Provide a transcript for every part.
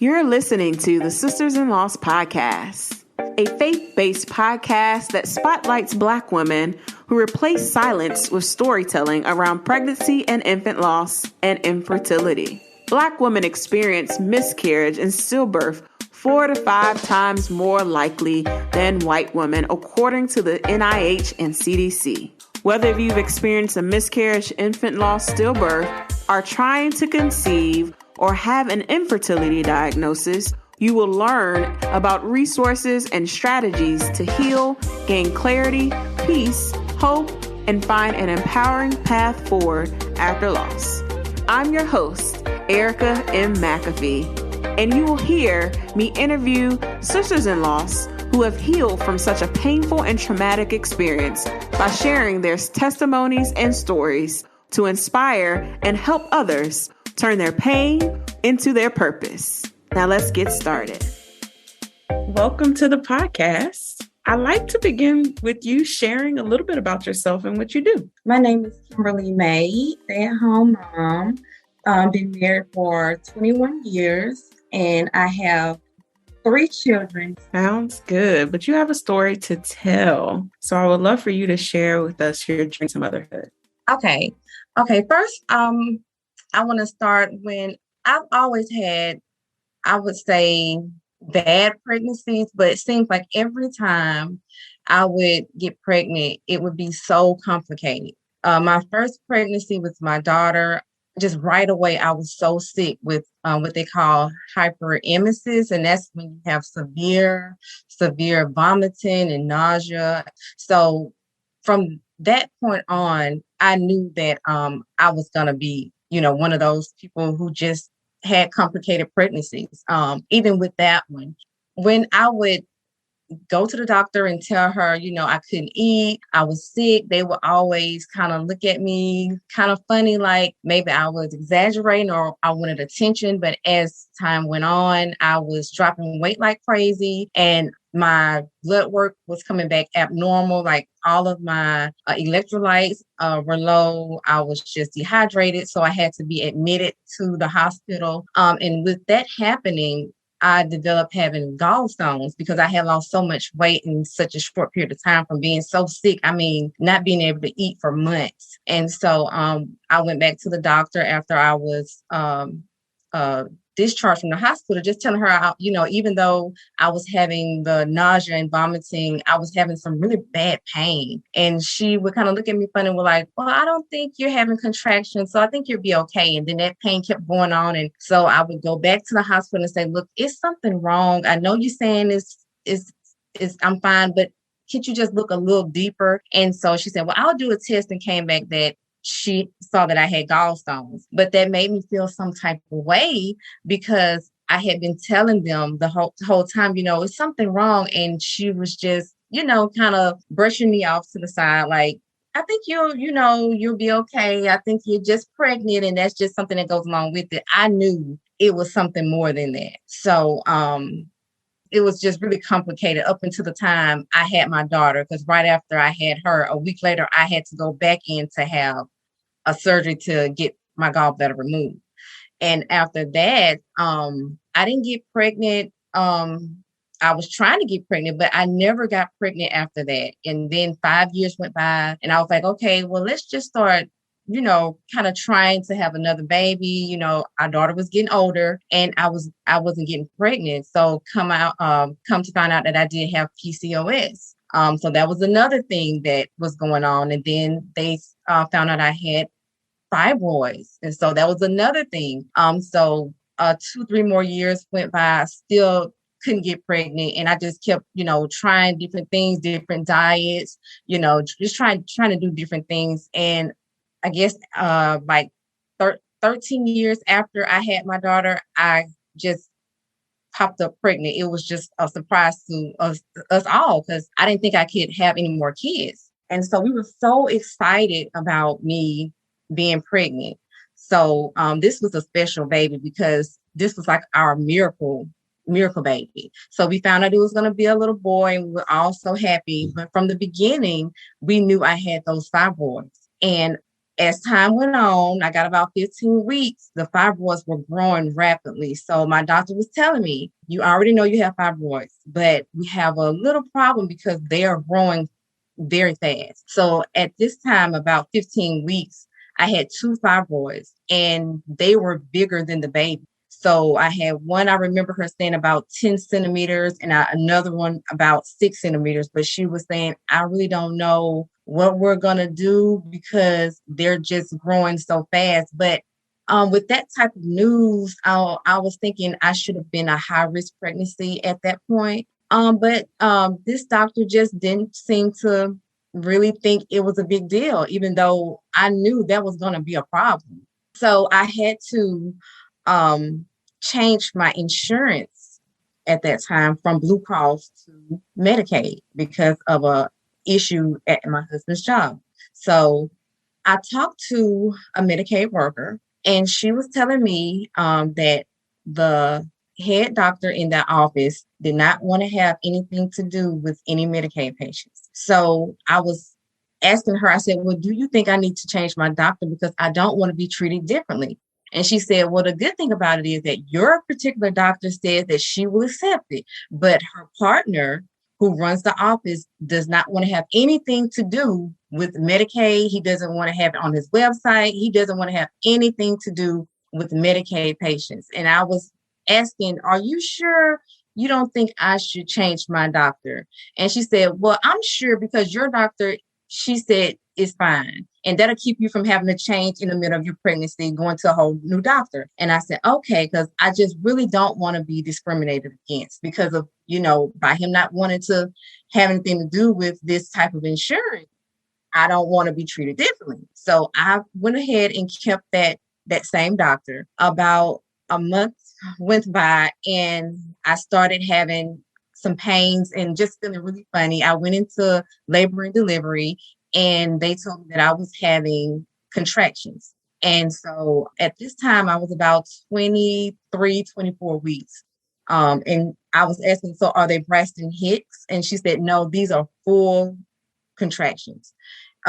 You're listening to the Sisters-in-Laws podcast, a faith-based podcast that spotlights Black women who replace silence with storytelling around pregnancy and infant loss and infertility. Black women experience miscarriage and stillbirth 4 to 5 times more likely than white women, according to the NIH and CDC. Whether you've experienced a miscarriage, infant loss, stillbirth, are trying to conceive, or have an infertility diagnosis, you will learn about resources and strategies to heal, gain clarity, peace, hope, and find an empowering path forward after loss. I'm your host, Erica M. McAfee, and you will hear me interview sisters-in-laws who have healed from such a painful and traumatic experience by sharing their testimonies and stories to inspire and help others turn their pain into their purpose. Now let's get started. Welcome to the podcast. I'd like to begin with you sharing a little bit about yourself and what you do. My name is Kimberly May, stay-at-home mom. Been married for 21 years, and I have 3 children. Sounds good, but you have a story to tell. So I would love for you to share with us your journey to motherhood. Okay. First, I want to start when I've always had, I would say, bad pregnancies, but it seems like every time I would get pregnant, it would be so complicated. My first pregnancy with my daughter, just right away, I was so sick with what they call hyperemesis, and that's when you have severe vomiting and nausea. So from that point on, I knew that I was going to be, one of those people who just had complicated pregnancies. Even with that one, when I would go to the doctor and tell her, I couldn't eat, I was sick, they would always kind of look at me kind of funny, like maybe I was exaggerating or I wanted attention. But as time went on, I was dropping weight like crazy, and my blood work was coming back abnormal. Like all of my electrolytes were low. I was just dehydrated. So I had to be admitted to the hospital. And with that happening, I developed having gallstones because I had lost so much weight in such a short period of time from being so sick. I mean, not being able to eat for months. And so I went back to the doctor after I was discharged from the hospital, just telling her, even though I was having the nausea and vomiting, I was having some really bad pain. And she would kind of look at me funny and was like, well, I don't think you're having contractions, so I think you'll be okay. And then that pain kept going on. And so I would go back to the hospital and say, look, is something wrong? I know you're saying is I'm fine, but can't you just look a little deeper? And so she said, well, I'll do a test, and came back that she saw that I had gallstones. But that made me feel some type of way because I had been telling them the whole time, it's something wrong. And she was just, kind of brushing me off to the side. Like, I think you'll be okay. I think you're just pregnant, and that's just something that goes along with it. I knew it was something more than that. So, it was just really complicated up until the time I had my daughter, because right after I had her, a week later, I had to go back in to have a surgery to get my gallbladder removed. And after that, I didn't get pregnant. I was trying to get pregnant, but I never got pregnant after that. And then 5 years went by, and I was like, okay, well, let's just start, kind of trying to have another baby. Our daughter was getting older, and I wasn't getting pregnant. So come to find out that I did have PCOS. So that was another thing that was going on. And then they found out I had fibroids. And so that was another thing. So 2-3 more years went by, I still couldn't get pregnant. And I just kept, trying different things, different diets, just trying to do different things. And I guess like 13 years after I had my daughter, I just popped up pregnant. It was just a surprise to us all, because I didn't think I could have any more kids. And so we were so excited about me being pregnant. So this was a special baby because this was like our miracle baby. So we found out it was going to be a little boy, and we were all so happy. But from the beginning, we knew I had those fibroids. And As time went on, I got about 15 weeks, the fibroids were growing rapidly. So my doctor was telling me, you already know you have fibroids, but we have a little problem because they are growing very fast. So at this time, about 15 weeks, I had two fibroids and they were bigger than the baby. So I had one, I remember her saying about 10 centimeters and another one about 6 centimeters. But she was saying, I really don't know what we're going to do because they're just growing so fast. But with that type of news, I was thinking I should have been a high risk pregnancy at that point. But this doctor just didn't seem to really think it was a big deal, even though I knew that was going to be a problem. So I had to change my insurance at that time from Blue Cross to Medicaid because of a issue at my husband's job. So I talked to a Medicaid worker, and she was telling me that the head doctor in that office did not want to have anything to do with any Medicaid patients. So I was asking her, I said, well, do you think I need to change my doctor because I don't want to be treated differently? And she said, well, the good thing about it is that your particular doctor says that she will accept it, but her partner who runs the office does not want to have anything to do with Medicaid. He doesn't want to have it on his website. He doesn't want to have anything to do with Medicaid patients. And I was asking, are you sure you don't think I should change my doctor? And she said, well, I'm sure because your doctor, she said, is fine. And that'll keep you from having to change in the middle of your pregnancy, going to a whole new doctor. And I said, okay, because I just really don't want to be discriminated against because of, by him not wanting to have anything to do with this type of insurance. I don't want to be treated differently. So I went ahead and kept that same doctor. About a month went by and I started having some pains and just feeling really funny. I went into labor and delivery and they told me that I was having contractions. And so at this time, I was about 23, 24 weeks. And I was asking, so are they Braxton Hicks? And she said, no, these are full contractions.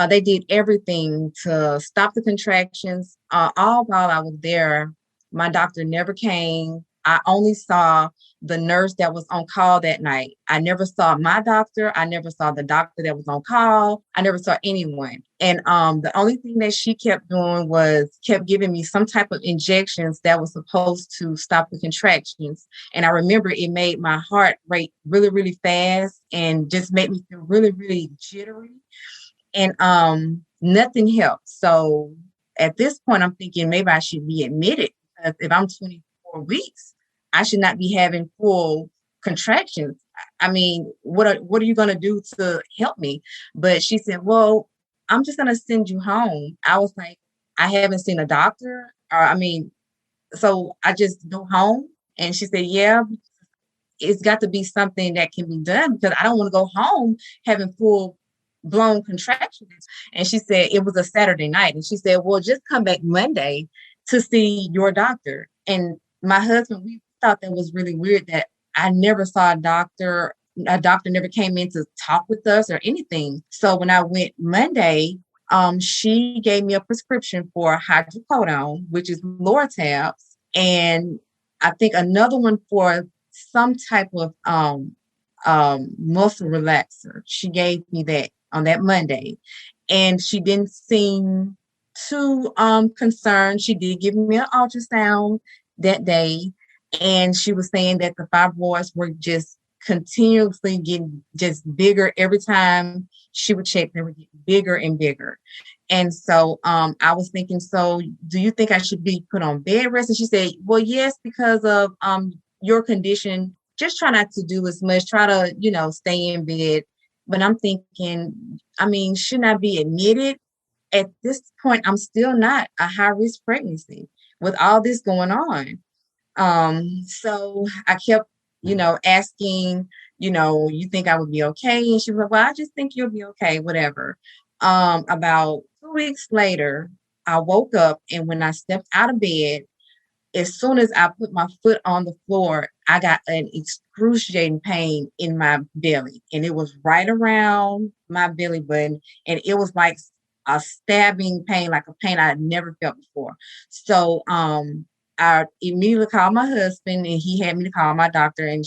They did everything to stop the contractions. All while I was there, my doctor never came. I only saw the nurse that was on call that night. I never saw my doctor. I never saw the doctor that was on call. I never saw anyone. And the only thing that she kept doing was kept giving me some type of injections that was supposed to stop the contractions. And I remember it made my heart rate really, really fast and just made me feel really, really jittery. And nothing helped. So at this point, I'm thinking maybe I should be admitted because if I'm 24 weeks, I should not be having full contractions. I mean, what are you going to do to help me? But she said, well, I'm just going to send you home. I was like, I haven't seen a doctor. So I just go home. And she said, yeah, it's got to be something that can be done because I don't want to go home having full blown contractions. And she said it was a Saturday night. And she said, well, just come back Monday to see your doctor. And my husband, we thought that was really weird that I never saw a doctor. A doctor never came in to talk with us or anything. So when I went Monday, she gave me a prescription for hydrocodone, which is Lortabs, and I think another one for some type of muscle relaxer. She gave me that on that Monday, and she didn't seem too concerned. She did give me an ultrasound that day, and she was saying that the fibroids were just continuously getting just bigger every time she would check. They were getting bigger and bigger. And so I was thinking, so do you think I should be put on bed rest? And she said, well, yes, because of your condition, just try not to do as much, try to, stay in bed. But I'm thinking, shouldn't I be admitted? At this point, I'm still not a high risk pregnancy with all this going on. So I kept, asking, you think I would be okay? And she was like, well, I just think you'll be okay, whatever. About 2 weeks later, I woke up, and when I stepped out of bed, as soon as I put my foot on the floor, I got an excruciating pain in my belly, and it was right around my belly button, and it was like a stabbing pain, like a pain I had never felt before. So I immediately called my husband, and he had me to call my doctor. And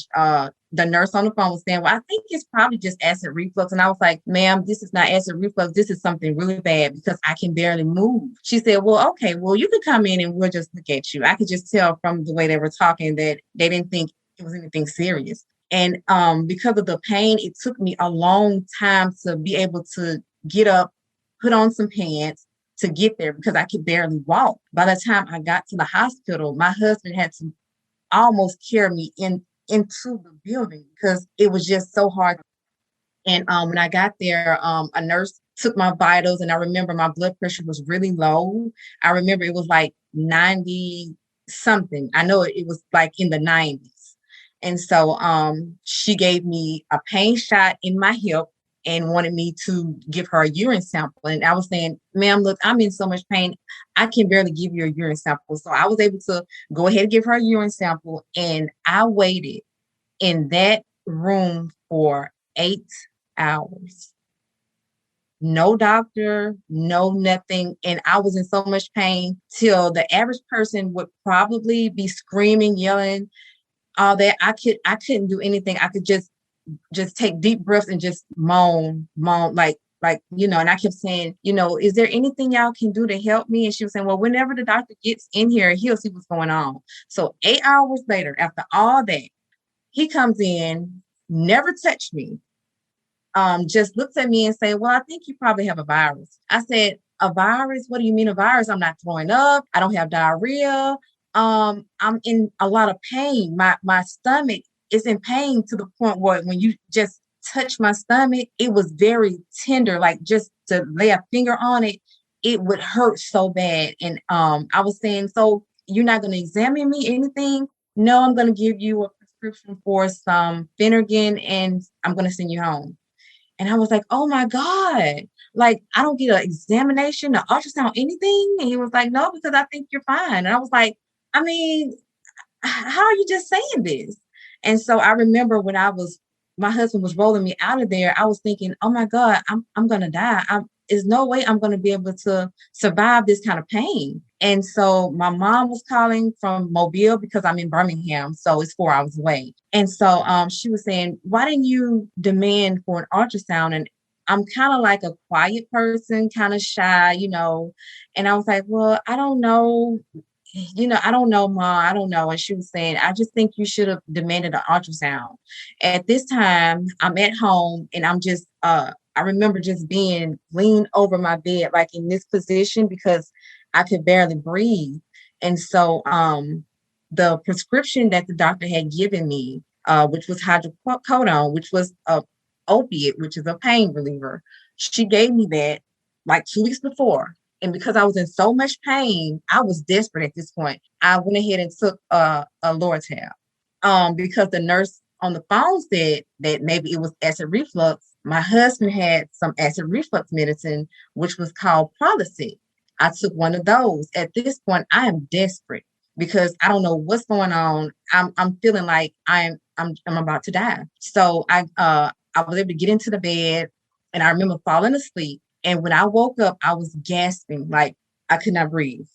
the nurse on the phone was saying, well, I think it's probably just acid reflux. And I was like, ma'am, this is not acid reflux. This is something really bad because I can barely move. She said, well, okay, well, you can come in and we'll just look at you. I could just tell from the way they were talking that they didn't think it was anything serious. And because of the pain, it took me a long time to be able to get up, put on some pants, to get there because I could barely walk. By the time I got to the hospital, my husband had to almost carry me into the building because it was just so hard. And when I got there, a nurse took my vitals, and I remember my blood pressure was really low. I remember it was like 90 something. I know it was like in the 90s. And so she gave me a pain shot in my hip and wanted me to give her a urine sample. And I was saying, ma'am, look, I'm in so much pain. I can barely give you a urine sample. So I was able to go ahead and give her a urine sample. And I waited in that room for 8 hours. No doctor, no nothing. And I was in so much pain till the average person would probably be screaming, yelling, all that. I couldn't do anything. I could just take deep breaths and just moan, like, and I kept saying, is there anything y'all can do to help me? And she was saying, well, whenever the doctor gets in here, he'll see what's going on. So 8 hours later, after all that, he comes in, never touched me, just looks at me and say, well, I think you probably have a virus. I said, a virus? What do you mean a virus? I'm not throwing up. I don't have diarrhea. I'm in a lot of pain. My stomach is in pain to the point where when you just touch my stomach, it was very tender, like just to lay a finger on it, it would hurt so bad. And I was saying, so you're not going to examine me, anything? No, I'm going to give you a prescription for some Phenergan and I'm going to send you home. And I was like, oh my God, like I don't get an examination, an ultrasound, anything? And he was like, no, because I think you're fine. And I was like, I mean, how are you just saying this? And so I remember when my husband was rolling me out of there, I was thinking, oh my God, I'm going to die. There's no way I'm going to be able to survive this kind of pain. And so my mom was calling from Mobile because I'm in Birmingham. So it's 4 hours away. And so she was saying, why didn't you demand for an ultrasound? And I'm kind of like a quiet person, kind of shy, and I was like, well, I don't know. I don't know, Ma, I don't know. And she was saying, I just think you should have demanded an ultrasound. At this time, I'm at home and I'm just, I remember just being leaned over my bed, like in this position because I could barely breathe. And so the prescription that the doctor had given me, which was hydrocodone, which was a opiate, which is a pain reliever, she gave me that like 2 weeks before. And because I was in so much pain, I was desperate at this point. I went ahead and took a Lortab because the nurse on the phone said that maybe it was acid reflux. My husband had some acid reflux medicine, which was called Prilosec. I took one of those. At this point, I am desperate because I don't know what's going on. I'm feeling like I'm about to die. So I was able to get into the bed, and I remember falling asleep. And when I woke up, I was gasping, like I could not breathe.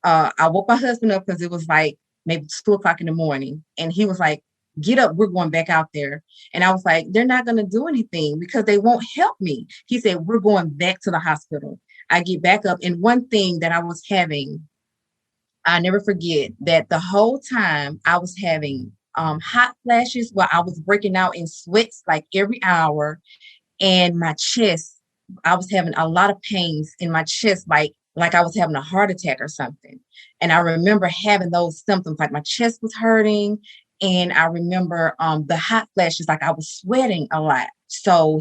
I woke my husband up because it was like maybe 2:00 in the morning. And he was like, get up, we're going back out there. And I was like, they're not going to do anything because they won't help me. He said, we're going back to the hospital. I get back up. And one thing that I was having, I never forget that the whole time I was having hot flashes where I was breaking out in sweats like every hour. And my chest, I was having a lot of pains in my chest, like I was having a heart attack or something. And I remember having those symptoms, like my chest was hurting. And I remember the hot flashes, like I was sweating a lot. So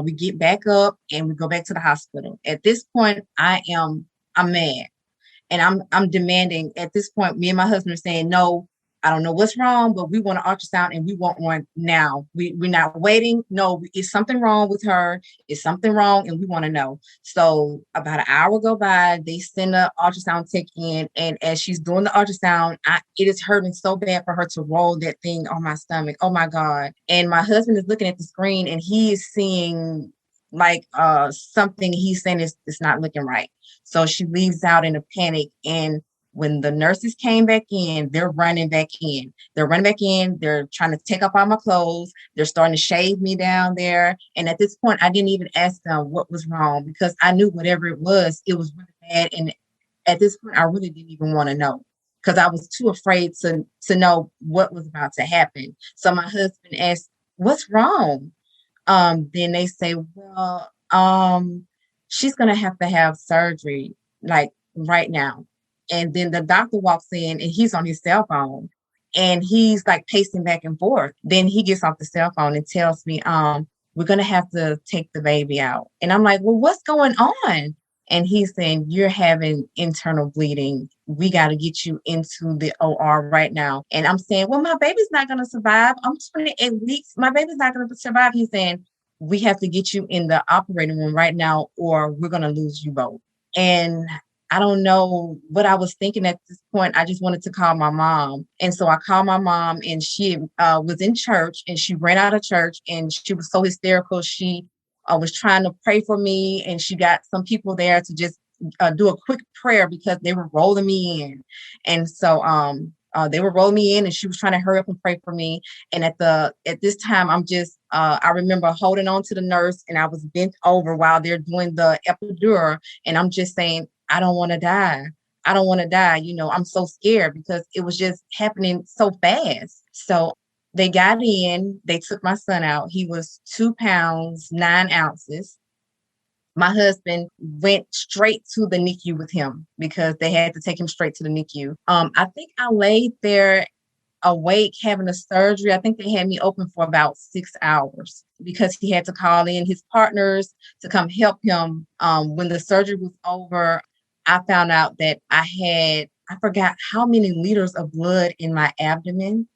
we get back up and we go back to the hospital. At this point, I'm mad. And I'm demanding at this point, me and my husband are saying, no, I don't know what's wrong, but we want an ultrasound and we want one now. We're not waiting. No, is something wrong with her? Is something wrong? And we want to know. So about an hour go by, they send an ultrasound tech in. And as she's doing the ultrasound, it is hurting so bad for her to roll that thing on my stomach. Oh my God. And my husband is looking at the screen and he is seeing like something he's saying is not looking right. So she leaves out in a panic. And when the nurses came back in, they're running back in. They're running back in. They're trying to take off all my clothes. They're starting to shave me down there. And at this point, I didn't even ask them what was wrong because I knew whatever it was really bad. And at this point, I really didn't even want to know because I was too afraid to know what was about to happen. So my husband asked, "What's wrong?" Then they say, "Well, she's gonna have to have surgery like right now." And then the doctor walks in and he's on his cell phone and he's like pacing back and forth. Then he gets off the cell phone and tells me, "We're gonna have to take the baby out." And I'm like, "Well, what's going on?" And he's saying, "You're having internal bleeding. We got to get you into the OR right now." And I'm saying, "Well, my baby's not going to survive. I'm 28 weeks. My baby's not going to survive." He's saying, "We have to get you in the operating room right now or we're going to lose you both." And I don't know what I was thinking at this point. I just wanted to call my mom. And so I called my mom and she was in church and she ran out of church and she was so hysterical. She was trying to pray for me and she got some people there to just do a quick prayer because they were rolling me in. And so they were rolling me in and she was trying to hurry up and pray for me. And at this time, I'm just, I remember holding on to the nurse and I was bent over while they're doing the epidural. And I'm just saying, "I don't want to die. I don't want to die." You know, I'm so scared because it was just happening so fast. So they got in, they took my son out. He was 2 pounds, 9 ounces. My husband went straight to the NICU with him because they had to take him straight to the NICU. I think I laid there awake having a surgery. I think they had me open for about 6 hours because he had to call in his partners to come help him. When the surgery was over, I found out that I forgot how many liters of blood in my abdomen.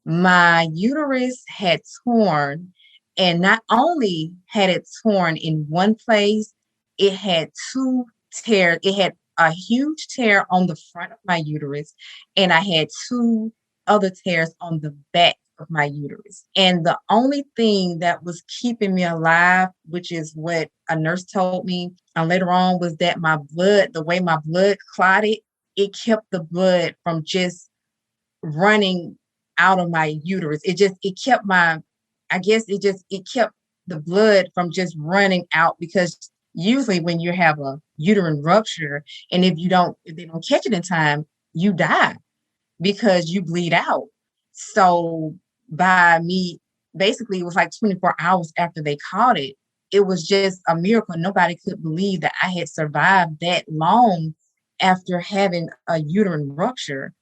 My uterus had torn, and not only had it torn in one place, it had 2 tears. It had a huge tear on the front of my uterus, and I had 2 other tears on the back of my uterus. And the only thing that was keeping me alive, which is what a nurse told me later on, was that my blood, the way my blood clotted, it kept the blood from just running out of my uterus. It kept it kept the blood from just running out because usually when you have a uterine rupture and if they don't catch it in time, you die because you bleed out. So by me, basically it was like 24 hours after they caught it. It was just a miracle. Nobody could believe that I had survived that long after having a uterine rupture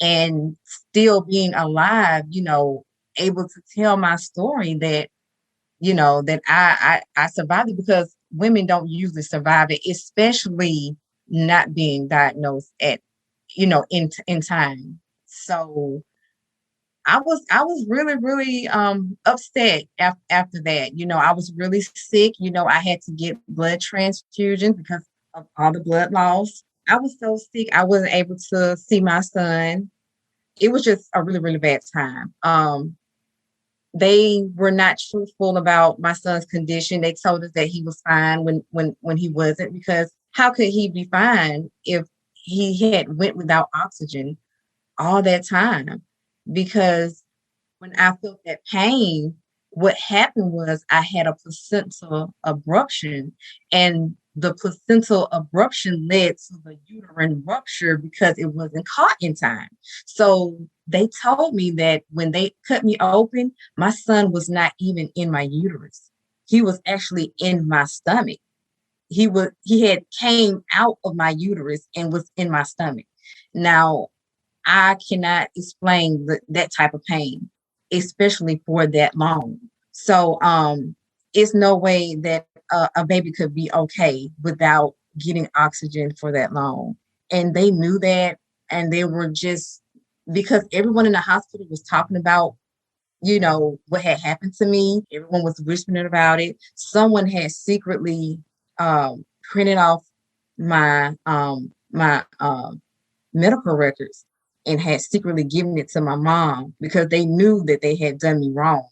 and still being alive, able to tell my story that, that I survived it because women don't usually survive it, especially not being diagnosed at, in time. So I was really, really upset after that. I was really sick. I had to get blood transfusions because of all the blood loss. I was so sick, I wasn't able to see my son. It was just a really, really bad time. They were not truthful about my son's condition. They told us that he was fine when he wasn't, because how could he be fine if he had went without oxygen all that time? Because when I felt that pain, what happened was I had a placental abruption, and the placental abruption led to the uterine rupture because it wasn't caught in time. So they told me that when they cut me open, my son was not even in my uterus. He was actually in my stomach. He had came out of my uterus and was in my stomach. Now, I cannot explain that type of pain, especially for that long. So it's no way that a baby could be okay without getting oxygen for that long. And they knew that, and they were just, because everyone in the hospital was talking about, what had happened to me. Everyone was whispering about it. Someone had secretly printed off my medical records and had secretly given it to my mom because they knew that they had done me wrong.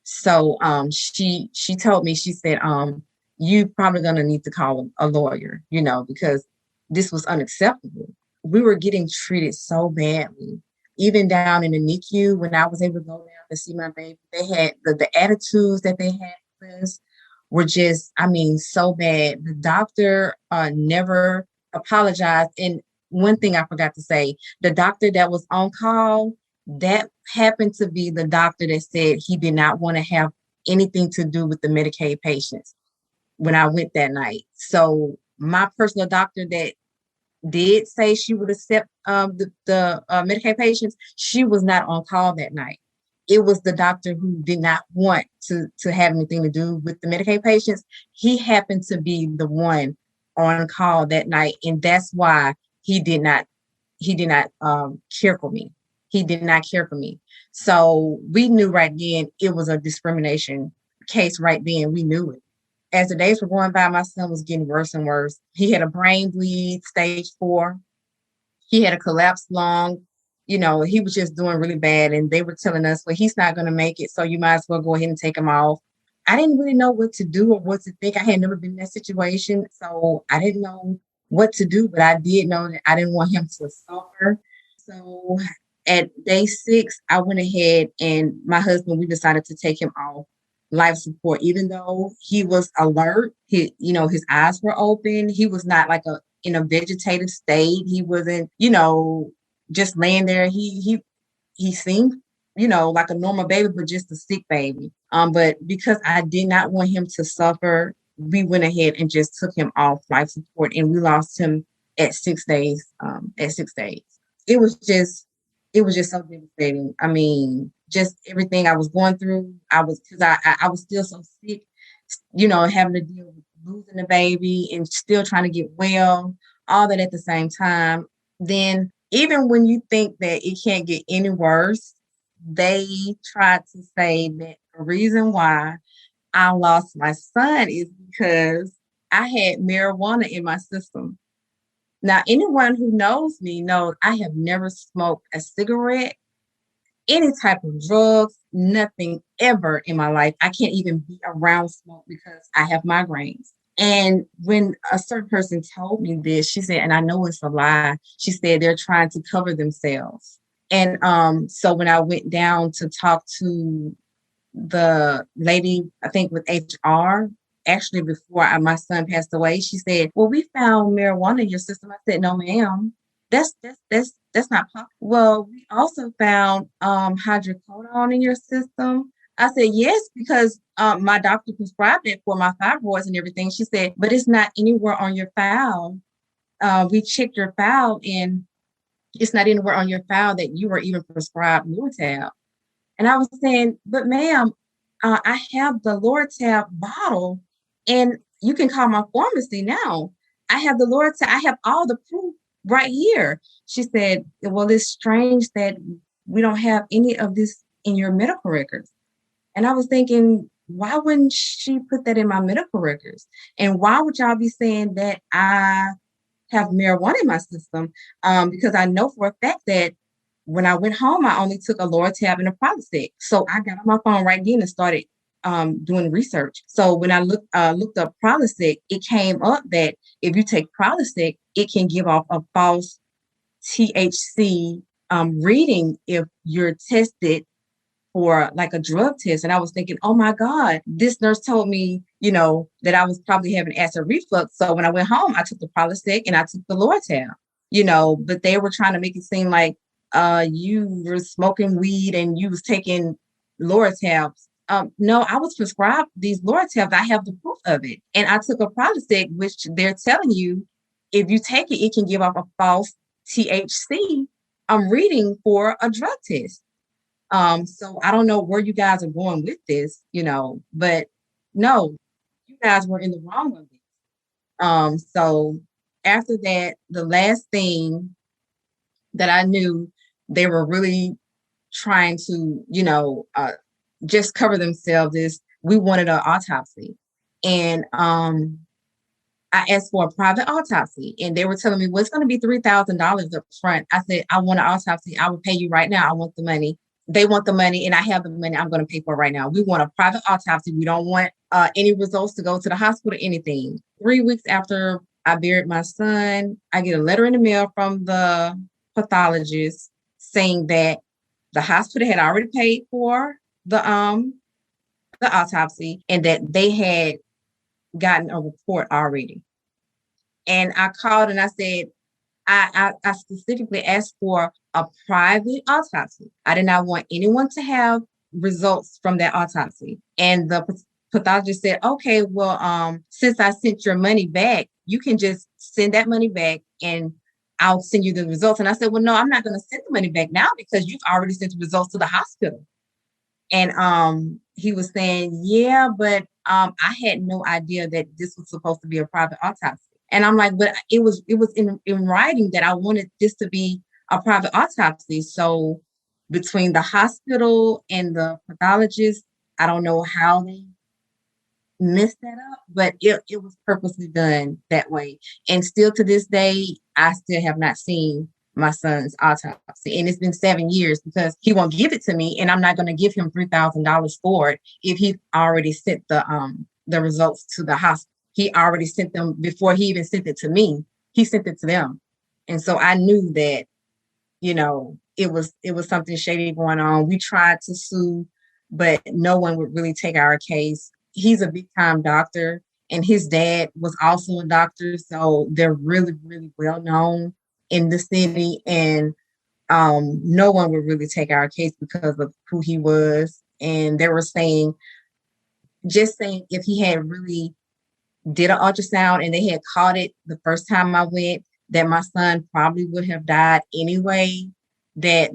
So she told me, she said, you probably gonna need to call a lawyer, because this was unacceptable. We were getting treated so badly. Even down in the NICU, when I was able to go down to see my baby, they had the attitudes that they had with us were just, so bad. The doctor never apologized. And one thing I forgot to say, the doctor that was on call, that happened to be the doctor that said he did not want to have anything to do with the Medicaid patients when I went that night. So my personal doctor that did say she would accept the Medicaid patients, she was not on call that night. It was the doctor who did not want to have anything to do with the Medicaid patients. He happened to be the one on call that night, and that's why he did not care for me. He did not care for me. So we knew right then it was a discrimination case right then. We knew it. As the days were going by, my son was getting worse and worse. He had a brain bleed, stage 4. He had a collapsed lung. He was just doing really bad. And they were telling us, well, he's not going to make it, so you might as well go ahead and take him off. I didn't really know what to do or what to think. I had never been in that situation, so I didn't know what to do, but I did know that I didn't want him to suffer. So at day 6, I went ahead and my husband, we decided to take him off life support, even though he was alert. His eyes were open. He was not like in a vegetative state. He wasn't, just laying there. He seemed, like a normal baby, but just a sick baby. But because I did not want him to suffer, we went ahead and just took him off life support, and we lost him at 6 days. It was just so devastating. Just everything I was going through. I was still so sick, having to deal with losing the baby and still trying to get well, all that at the same time. Then even when you think that it can't get any worse, they tried to say that the reason why I lost my son is because I had marijuana in my system. Now, anyone who knows me knows I have never smoked a cigarette, any type of drugs, nothing ever in my life. I can't even be around smoke because I have migraines. And when a certain person told me this, she said, and I know it's a lie, she said they're trying to cover themselves. And so when I went down to talk to the lady, I think with HR, actually before my son passed away, she said, well, we found marijuana in your system. I said, no, ma'am. That's not possible. Well, we also found hydrocodone in your system. I said, yes, because my doctor prescribed it for my fibroids and everything. She said, but it's not anywhere on your file. We checked your file and it's not anywhere on your file that you were even prescribed Lortab. And I was saying, but ma'am, I have the Lortab bottle and you can call my pharmacy now. I have the Lortab. I have all the proof right here. She said, well, it's strange that we don't have any of this in your medical records. And I was thinking, why wouldn't she put that in my medical records? And why would y'all be saying that I have marijuana in my system? Because I know for a fact that when I went home, I only took a Lortab and a Prilosec. So I got on my phone right then and started doing research. So when I looked up Prilosec, it came up that if you take Prilosec, it can give off a false THC reading if you're tested for like a drug test. And I was thinking, oh my God, this nurse told me, that I was probably having acid reflux. So when I went home, I took the Prilosec and I took the Lortab, but they were trying to make it seem like you were smoking weed and you was taking Lortabs. No, I was prescribed these Lortabs. I have the proof of it. And I took a Prilosec, which they're telling you, if you take it, it can give off a false THC reading for a drug test. So I don't know where you guys are going with this, but no, you guys were in the wrong of it. So after that, the last thing that I knew they were really trying to, just cover themselves is we wanted an autopsy. And I asked for a private autopsy and they were telling me, well, it's going to be $3,000 up front. I said, I want an autopsy. I will pay you right now. I want the money. they want the money and I have the money, I'm going to pay for it right now. We want a private autopsy. We don't want any results to go to the hospital, anything. 3 weeks after I buried my son, I get a letter in the mail from the pathologist saying that the hospital had already paid for the autopsy and that they had gotten a report already. And I called and I said, I specifically asked for a private autopsy. I did not want anyone to have results from that autopsy. And the pathologist said, okay, well, since I sent your money back, you can just send that money back and I'll send you the results. And I said, well, no, I'm not going to send the money back now because you've already sent the results to the hospital. And he was saying, yeah, but I had no idea that this was supposed to be a private autopsy. And I'm like, but it was in writing that I wanted this to be a private autopsy. So between the hospital and the pathologist, I don't know how they messed that up, but it was purposely done that way. And still to this day, I still have not seen my son's autopsy. And it's been 7 years because he won't give it to me. And I'm not going to give him $3,000 for it if he already sent the results to the hospital. He already sent them before he even sent it to me. He sent it to them. And so I knew that, it was something shady going on. We tried to sue, but no one would really take our case. He's a big time doctor and his dad was also a doctor. So they're really, really well known in the city. And no one would really take our case because of who he was. And they were saying if he had really did an ultrasound and they had caught it the first time I went, that my son probably would have died anyway, that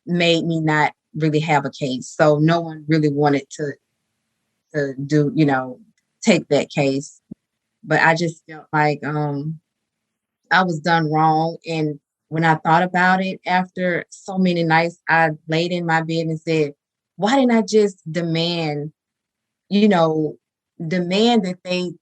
made me not really have a case. So no one really wanted to do, take that case. But I just felt like I was done wrong. And when I thought about it after so many nights, I laid in my bed and said, why didn't I just demand that they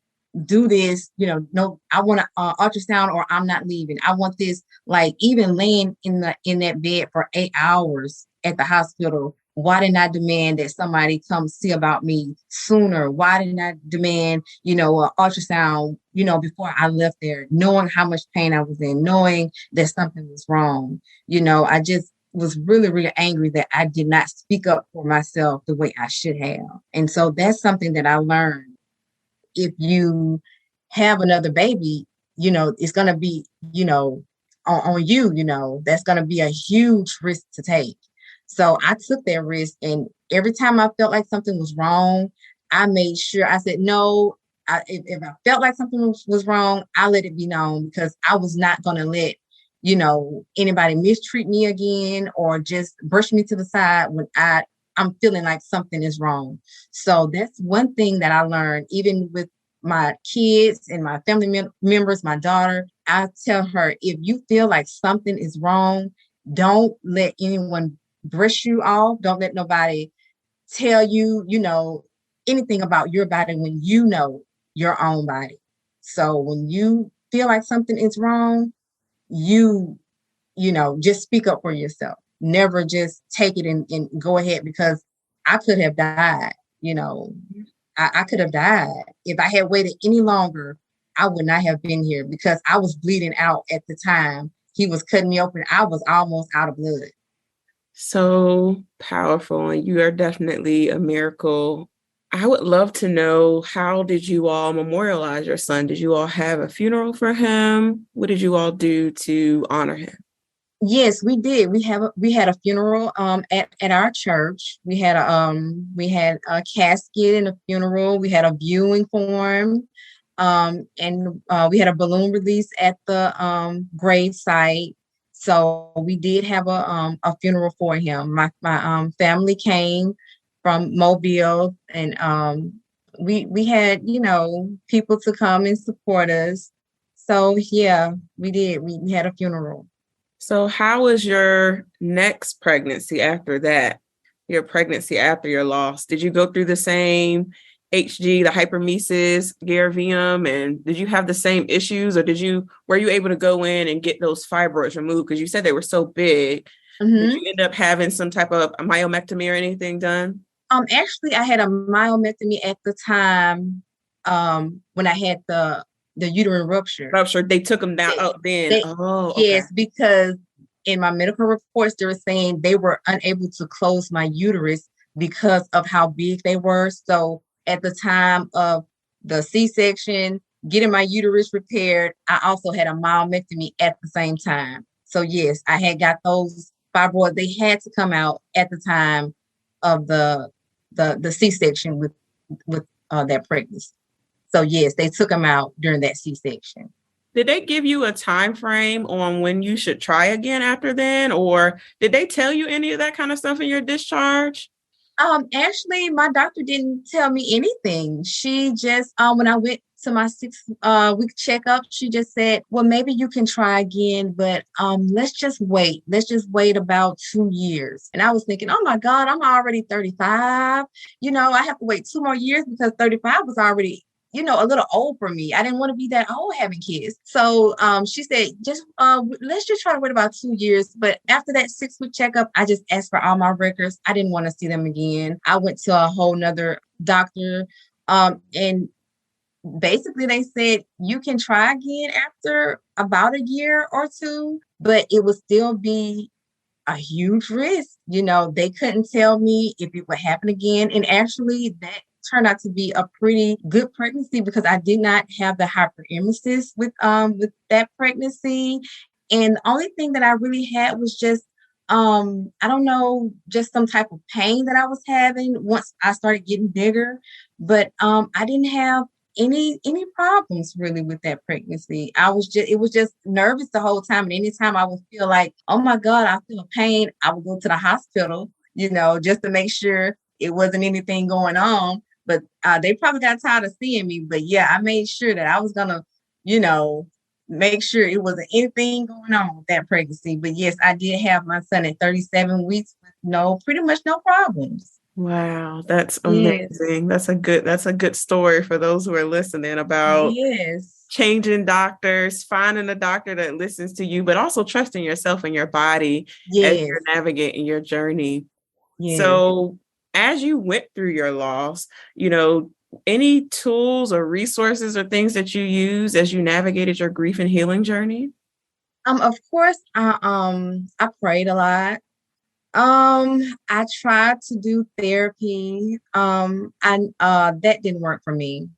do this, no, I want an ultrasound or I'm not leaving. I want this, like even laying in that bed for 8 hours at the hospital. Why didn't I demand that somebody come see about me sooner? Why didn't I demand, an ultrasound, before I left there, knowing how much pain I was in, knowing that something was wrong. I just was really, really angry that I did not speak up for myself the way I should have. And so that's something that I learned. If you have another baby, it's going to be, on you, that's going to be a huge risk to take. So I took that risk. And every time I felt like something was wrong, I made sure I said, no, if I felt like something was wrong, I let it be known because I was not going to let, anybody mistreat me again or just brush me to the side when I'm feeling like something is wrong. So that's one thing that I learned, even with my kids and my family members, my daughter. I tell her, if you feel like something is wrong, don't let anyone brush you off. Don't let nobody tell you, anything about your body when you know your own body. So when you feel like something is wrong, just speak up for yourself. Never just take it and go ahead, because I could have died, I could have died. If I had waited any longer, I would not have been here because I was bleeding out at the time. He was cutting me open. I was almost out of blood. So powerful. And you are definitely a miracle. I would love to know, how did you all memorialize your son? Did you all have a funeral for him? What did you all do to honor him? Yes, we did. We had a funeral at our church. We had a casket and a funeral. We had a viewing for him. And we had a balloon release at the grave site. So we did have a funeral for him. My family came from Mobile, and we had people to come and support us. So yeah, we did. We had a funeral. So how was your next pregnancy after that? Your pregnancy after your loss? Did you go through the same HG, the hypermesis, Garavium, and did you have the same issues, or were you able to go in and get those fibroids removed? Because you said they were so big. Did Mm-hmm. you end up having some type of a myomectomy or anything done? Actually, I had a myomectomy at the time, when I had the uterine rupture. Rupture. They took them down. They, Oh, then. they, Oh, okay. yes, because in my medical reports, they were saying they were unable to close my uterus because of how big they were. So at the time of the C-section, getting my uterus repaired, I also had a myomectomy at the same time. So yes, I had got those fibroids. They had to come out at the time of the C-section with that pregnancy. So yes, they took them out during that C-section. Did they give you a time frame on when you should try again after then, or did they tell you any of that kind of stuff in your discharge? Actually, my doctor didn't tell me anything. She just, when I went to my 6 week checkup, she just said, well, maybe you can try again, but let's just wait. Let's just wait about 2 years. And I was thinking, oh my God, I'm already 35. I have to wait 2 more years because 35 was already a little old for me. I didn't want to be that old having kids. So she said, just let's just try to wait about 2 years. But after that 6 week checkup, I just asked for all my records. I didn't want to see them again. I went to a whole nother doctor. And basically they said, you can try again after about a year or two, but it would still be a huge risk. They couldn't tell me if it would happen again. And actually that turned out to be a pretty good pregnancy because I did not have the hyperemesis with that pregnancy. And the only thing that I really had was just I don't know, just some type of pain that I was having once I started getting bigger. But I didn't have any problems really with that pregnancy. It was just nervous the whole time. And anytime I would feel like, oh my God, I feel pain, I would go to the hospital, just to make sure it wasn't anything going on. But they probably got tired of seeing me. But yeah, I made sure that I was gonna, make sure it wasn't anything going on with that pregnancy. But yes, I did have my son at 37 weeks with pretty much no problems. Wow, that's Yes. amazing. That's a good story for those who are listening about Yes. changing doctors, finding a doctor that listens to you, but also trusting yourself and your body as Yes. you're navigating your journey. Yes. So as you went through your loss, any tools or resources or things that you use as you navigated your grief and healing journey? Of course, I prayed a lot. I tried to do therapy. And that didn't work for me.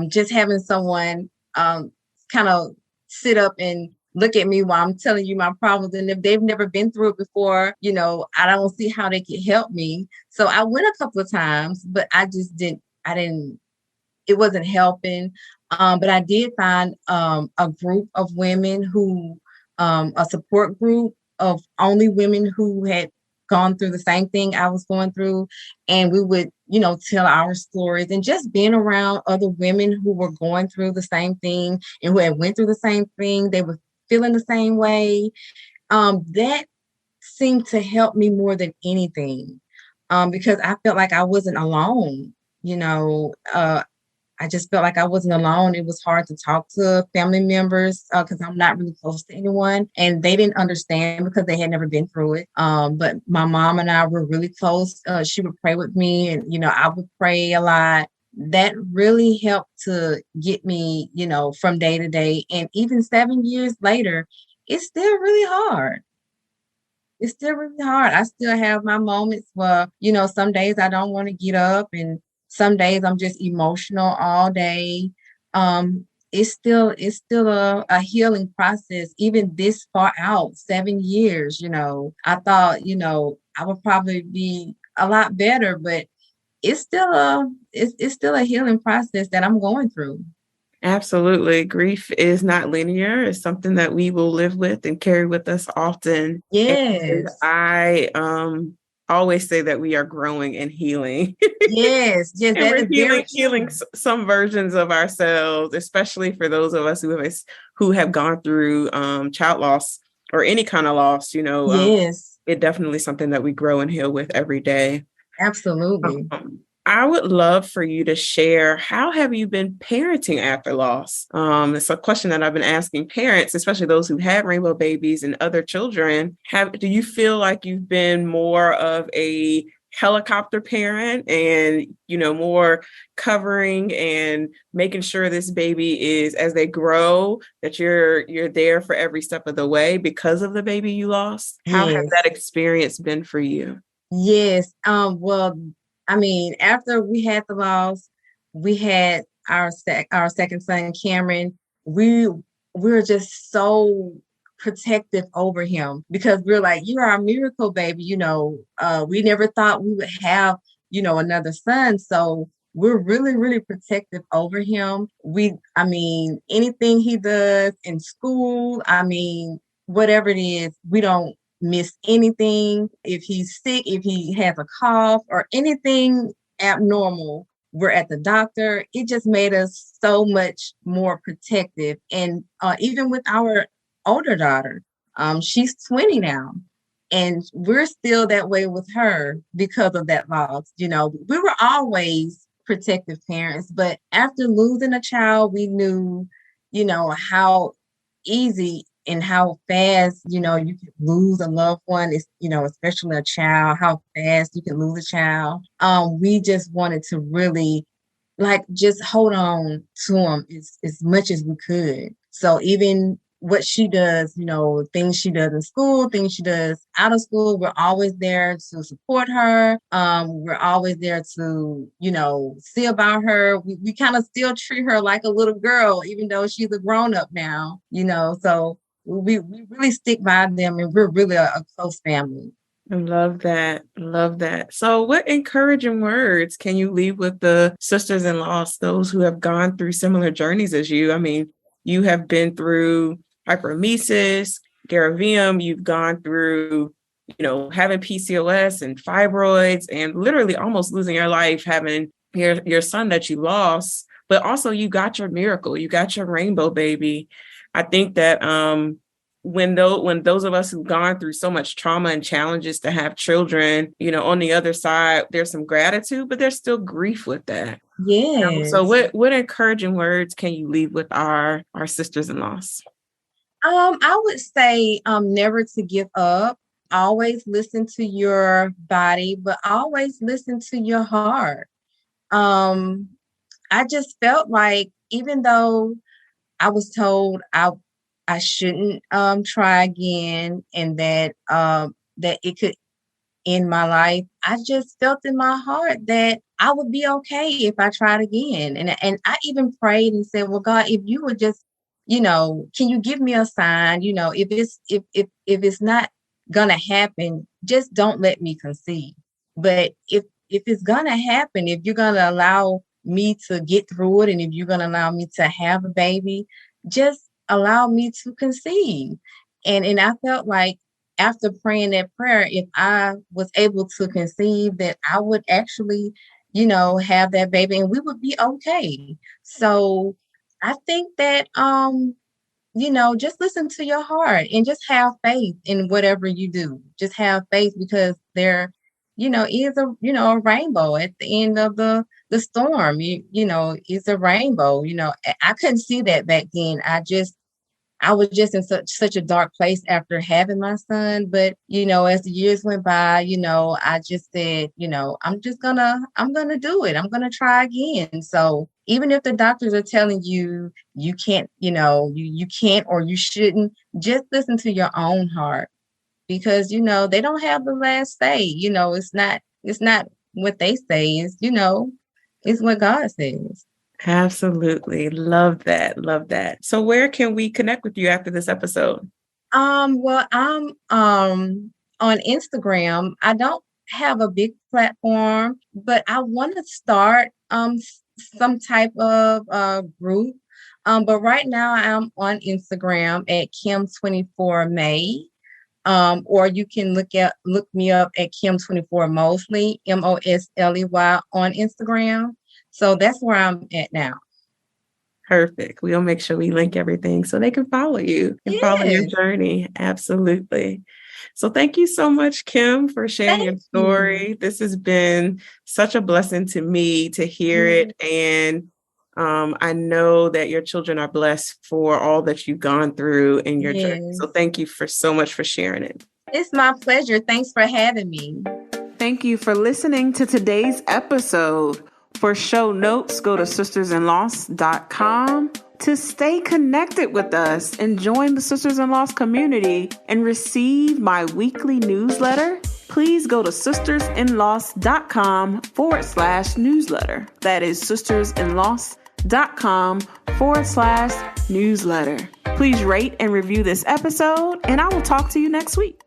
Just having someone kind of sit up and look at me while I'm telling you my problems. And if they've never been through it before, I don't see how they could help me. So I went a couple of times, but it wasn't helping. But I did find a group of women a support group of only women who had gone through the same thing I was going through. And we would, tell our stories and just being around other women who were going through the same thing and who had went through the same thing. They were feeling the same way. That seemed to help me more than anything. Because I felt like I wasn't alone. I just felt like I wasn't alone. It was hard to talk to family members because I'm not really close to anyone. And they didn't understand because they had never been through it. But my mom and I were really close. She would pray with me and, I would pray a lot. That really helped to get me, from day to day. And even 7 years later, it's still really hard. It's still really hard. I still have my moments where, some days I don't want to get up and some days I'm just emotional all day. It's still a healing process, even this far out, 7 years, I thought, I would probably be a lot better, but it's still a healing process that I'm going through. Absolutely. Grief is not linear. It's something that we will live with and carry with us often. And Yes. I always say that we are growing and healing. Yes. Yes. And That we're is very healing true. some versions of ourselves, especially for those of us who have gone through child loss or any kind of loss. Yes. It's definitely something that we grow and heal with every day. Absolutely. I would love for you to share, how have you been parenting after loss? It's a question that I've been asking parents, especially those who had rainbow babies and other children. Do you feel like you've been more of a helicopter parent and, more covering and making sure this baby is, as they grow, that you're there for every step of the way because of the baby you lost? How has that experience been for you? Yes. Well, I mean, after we had the loss, we had our second son, Cameron. We were just so protective over him because we're like, you're our miracle baby. We never thought we would have, another son. So we're really, really protective over him. I mean, anything he does in school, I mean, whatever it is, we don't miss anything. If he's sick, if he has a cough or anything abnormal, we're at the doctor. It just made us so much more protective. And even with our older daughter, she's 20 now. And we're still that way with her because of that loss. We were always protective parents, but after losing a child, we knew, how easy and how fast, you can lose a loved one, is, especially a child, how fast you can lose a child. We just wanted to really just hold on to them as much as we could. So even what she does, things she does in school, things she does out of school, we're always there to support her. We're always there to, see about her. We kind of still treat her like a little girl, even though she's a grown up now, so we really stick by them, and we're really a close family. I love that. Love that. So what encouraging words can you leave with the sisters-in-law, those who have gone through similar journeys as you? I mean, you have been through hyperemesis, Garavium, you've gone through, having PCOS and fibroids and literally almost losing your life, having your son that you lost, but also you got your miracle, you got your rainbow baby. I think that when those of us who've gone through so much trauma and challenges to have children, on the other side, there's some gratitude, but there's still grief with that. Yes. So what encouraging words can you leave with our sisters-in-laws? I would say never to give up. Always listen to your body, but always listen to your heart. I just felt like, even though I was told I shouldn't try again, and that it could end my life, I just felt in my heart that I would be okay if I tried again. And I even prayed and said, well, God, if you would just, can you give me a sign? If it's not gonna happen, just don't let me conceive. But if it's gonna happen, if you're gonna allow me to get through it, and if you're gonna allow me to have a baby, just allow me to conceive. And I felt like, after praying that prayer, if I was able to conceive, that I would actually, have that baby and we would be okay. So I think that, just listen to your heart and just have faith in whatever you do. Just have faith, because there, is a rainbow at the end of the storm. It's a rainbow. I couldn't see that back then. I was just in such a dark place after having my son. But, as the years went by, I just said, I'm going to do it. I'm going to try again. So even if the doctors are telling you, you can't, you can't, or you shouldn't, just listen to your own heart, because, they don't have the last say. It's not what they say, it's what God says. Absolutely. Love that. Love that. So where can we connect with you after this episode? Well, I'm on Instagram. I don't have a big platform, but I want to start some type of group. But right now I'm on Instagram at Kim24May. Or you can look me up at Kim24 Mosley, Mosley on Instagram. So that's where I'm at now. Perfect. We'll make sure we link everything so they can follow you and follow your journey. Absolutely. So thank you so much, Kim, for sharing your story. This has been such a blessing to me to hear it. And I know that your children are blessed for all that you've gone through in your journey. So thank you so much for sharing it. It's my pleasure. Thanks for having me. Thank you for listening to today's episode. For show notes, go to sistersinloss.com. To stay connected with us and join the Sisters in Loss community and receive my weekly newsletter, please go to sistersinloss.com/newsletter. That is sistersinloss.com/newsletter. Please rate and review this episode, and I will talk to you next week.